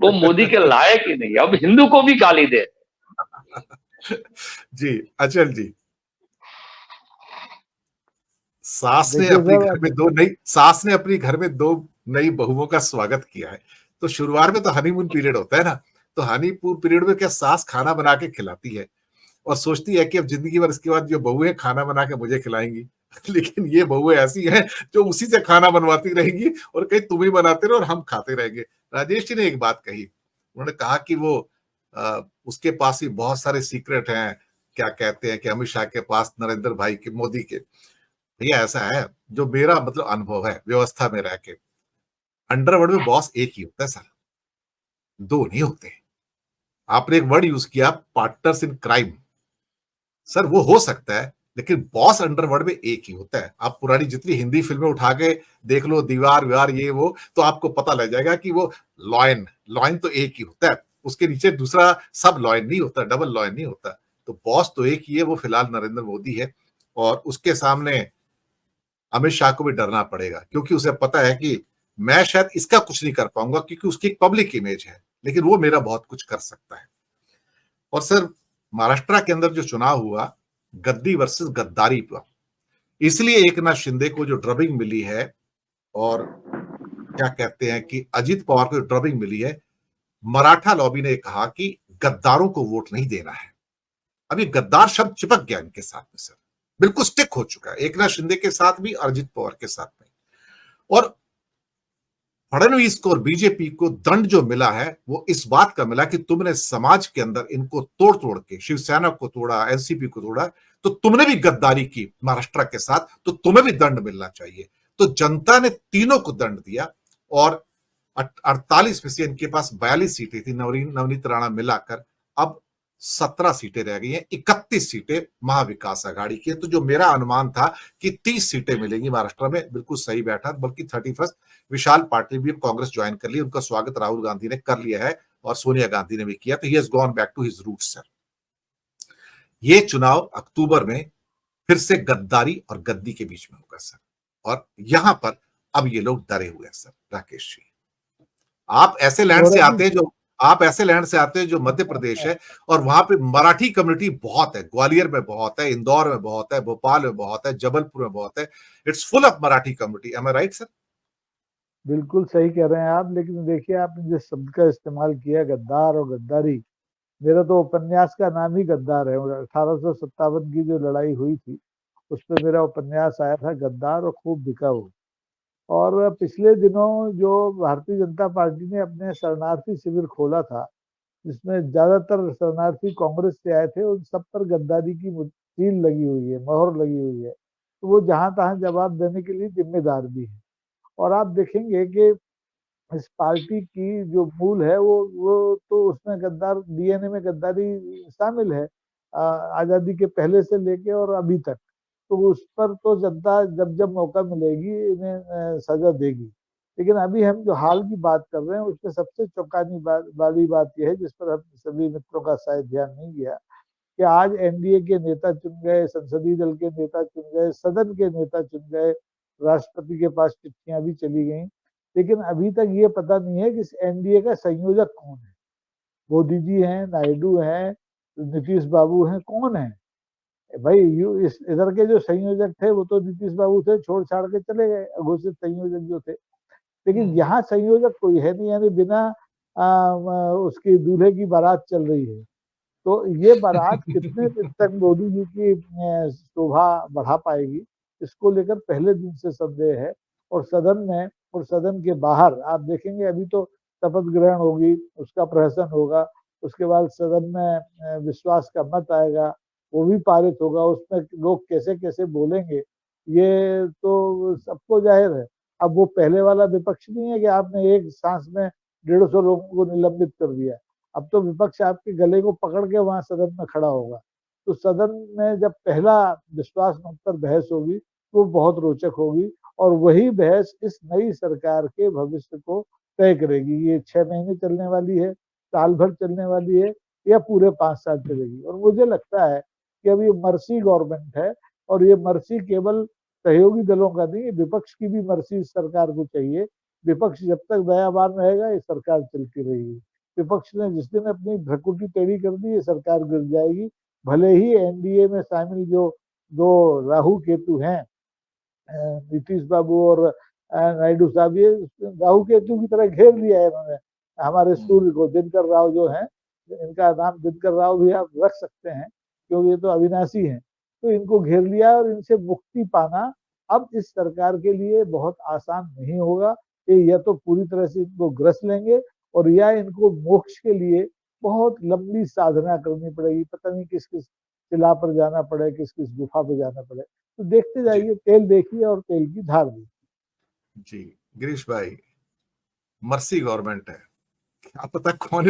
वो मोदी के लायक ही नहीं, अब हिंदू को भी गाली दे। जी अचल जी, सास ने देखिए अपनी सर, घर में दो नई सास ने अपनी घर में दो नई बहुओं का स्वागत किया है, तो शुरुआत में तो हनीमून पीरियड होता है ना, तो हनीमून पीरियड में क्या सास खाना बना के खिलाती है और सोचती है कि अब जिंदगी भर इसके बाद जो बहुएं खाना बना के मुझे खिलाएंगी। लेकिन ये बहुएं ऐसी हैं जो उसी से खाना बनवाती रहेंगी और कहीं तुम ही बनाते रहो और हम खाते रहेंगे। राजेश जी ने एक बात कही, उन्होंने कहा कि वो उसके पास ही बहुत सारे सीक्रेट हैं, क्या कहते हैं कि अमित शाह के पास, नरेंद्र भाई के, मोदी के। भैया ऐसा है, जो मेरा मतलब अनुभव है व्यवस्था में रह के, अंडरवर्ल्ड में बॉस एक ही होता है सर, दो नहीं होते। आपने एक वर्ड यूज किया, पार्टनर्स इन क्राइम। सर वो हो सकता है, लेकिन बॉस अंडरवर्ल्ड में एक ही होता है। आप पुरानी जितनी हिंदी फिल्में उठा के देख लो, दीवार विवार ये वो, तो आपको पता लग जाएगा कि वो लॉयन लॉयन तो एक ही होता है, उसके नीचे दूसरा सब लॉयन नहीं होता, डबल लॉयन नहीं होता। तो बॉस तो एक ही है, वो फिलहाल नरेंद्र मोदी है, और उसके सामने अमित शाह को भी डरना पड़ेगा, क्योंकि उसे पता है कि मैं शायद इसका कुछ नहीं कर पाऊंगा, क्योंकि उसकी एक पब्लिक इमेज है, लेकिन वो मेरा बहुत कुछ कर सकता है। और सर महाराष्ट्र के अंदर जो चुनाव हुआ, गद्दी वर्सेस गद्दारी हुआ, इसलिए एकनाथ शिंदे को जो ड्रबिंग मिली है, और क्या कहते हैं कि अजित पवार को जो ड्रबिंग मिली है, मराठा लॉबी ने कहा कि गद्दारों को वोट नहीं देना है। अब ये गद्दार शब्द चिपक गया इनके साथ में सर, बिल्कुल स्टिक हो चुका है, एकनाथ शिंदे के साथ भी, अजित पवार के साथ में। और फडणवीस को और बीजेपी को दंड जो मिला है, वो इस बात का मिला कि तुमने समाज के अंदर इनको तोड़ तोड़ के, शिवसेना को तोड़ा, एनसीपी को तोड़ा, तो तुमने भी गद्दारी की महाराष्ट्र के साथ, तो तुम्हें भी दंड मिलना चाहिए। तो जनता ने तीनों को दंड दिया, और 48 में से इनके पास 42 सीटें थी, नवनीत राणा मिलाकर अब 17 सीटें रह गई हैं, 31 सीटें महाविकास आघाड़ी की है। तो जो मेरा अनुमान था कि 30 सीटें मिलेंगी महाराष्ट्र में, बिल्कुल सही बैठा, बल्कि 31 विशाल पाटिल भी कांग्रेस ज्वाइन कर ली, उनका स्वागत राहुल गांधी ने कर लिया है और सोनिया गांधी ने भी किया। तो he has gone back to his roots sir. ये चुनाव अक्टूबर में फिर से गद्दारी और गद्दी के बीच में होगा सर, और यहां पर अब ये लोग डरे हुए हैं सर। राकेश जी, आप ऐसे लैंड से आते हैं जो मध्य प्रदेश है, और वहां पे मराठी कम्युनिटी बहुत है, ग्वालियर में बहुत है, इंदौर में बहुत है, भोपाल में बहुत है, जबलपुर में बहुत है, it's full of Marathi community. Am I right sir? बिल्कुल सही कह रहे हैं आप, लेकिन देखिए आपने जिस शब्द का इस्तेमाल किया, गद्दार और गद्दारी, मेरा तो उपन्यास का नाम ही गद्दार है। 1857 की जो लड़ाई हुई थी, उस पर मेरा उपन्यास आया था, गद्दार और खूब बिका वो। और पिछले दिनों जो भारतीय जनता पार्टी ने अपने शरणार्थी शिविर खोला था, जिसमें ज्यादातर शरणार्थी कांग्रेस से आए थे, उन सब पर गद्दारी की सील लगी हुई है, मोहर लगी हुई है। तो वो जहां तहां जवाब देने के लिए जिम्मेदार भी है। और आप देखेंगे कि इस पार्टी की जो मूल है, वो तो उसमें गद्दार, डीएनए में गद्दारी शामिल है, आजादी के पहले से लेके और अभी तक। तो उस पर तो जनता जब जब मौका मिलेगी इन्हें सजा देगी। लेकिन अभी हम जो हाल की बात कर रहे हैं, उसमें सबसे चौंकाने वाली बात यह है, जिस पर हम सभी मित्रों का शायद ध्यान नहीं गया, कि आज एनडीए के नेता चुन गए, संसदीय दल के नेता चुन गए, सदन के नेता चुन गए, राष्ट्रपति के पास चिट्ठियां भी चली गई, लेकिन अभी तक ये पता नहीं है कि इस एनडीए का संयोजक कौन है। मोदी जी हैं, नायडू हैं, नीतीश बाबू हैं, कौन है भाई? इस इधर के जो संयोजक थे वो तो नीतीश बाबू थे, छोड़ छाड़ के चले गए घोषित संयोजक जो थे। लेकिन यहाँ संयोजक कोई है नहीं, यानी बिना उसकी दूल्हे की बारात चल रही है। तो ये बारात कितने दिन तक मोदी जी की शोभा बढ़ा पाएगी, इसको लेकर पहले दिन से संदेह है। और सदन में और सदन के बाहर आप देखेंगे, अभी तो शपथ ग्रहण होगी, उसका प्रहसन होगा, उसके बाद सदन में विश्वास का मत आएगा, वो भी पारित होगा, उसमें लोग कैसे कैसे बोलेंगे ये तो सबको जाहिर है। अब वो पहले वाला विपक्ष नहीं है कि आपने एक सांस में 150 लोगों को निलंबित कर दिया। अब तो विपक्ष आपके गले को पकड़ के वहां सदन में खड़ा होगा। तो सदन में जब पहला विश्वास मत पर बहस होगी, वो बहुत रोचक होगी, और वही बहस इस नई सरकार के भविष्य को तय करेगी। ये 6 महीने चलने वाली है, साल भर चलने वाली है, या पूरे 5 साल चलेगी। और मुझे लगता है कि अब ये मर्सी गवर्नमेंट है, और ये मर्सी केवल सहयोगी दलों का नहीं, विपक्ष की भी मर्सी इस सरकार को चाहिए विपक्ष जब तक दयावान रहेगा ये सरकार चलती रहेगी। विपक्ष ने जिस दिन अपनी भ्रकुटी टेढ़ी कर दी ये सरकार गिर जाएगी। भले ही एनडीए में शामिल जो दो राहु केतु हैं, नीतीश बाबू और नायडू साहब, ये राहु केतु की तरह घेर लिया है इन्होंने हमारे सूर्य को। दिनकर राव जो है, इनका नाम दिनकर राव भी आप रख सकते हैं क्योंकि ये तो अविनाशी हैं, तो इनको घेर लिया और इनसे मुक्ति पाना अब इस सरकार के लिए बहुत आसान नहीं होगा। ये या तो पूरी तरह से इनको ग्रस लेंगे और या इनको मोक्ष के लिए बहुत लंबी साधना करनी पड़ेगी। पता नहीं किस किस किला पर जाना पड़े, किस किस गुफा पर जाना पड़े। तो देखते जाइए, तेल देखिए और तेल की धार देखिए। जी गिरीश भाई, मर्सी गवर्नमेंट है, क्या पता कौन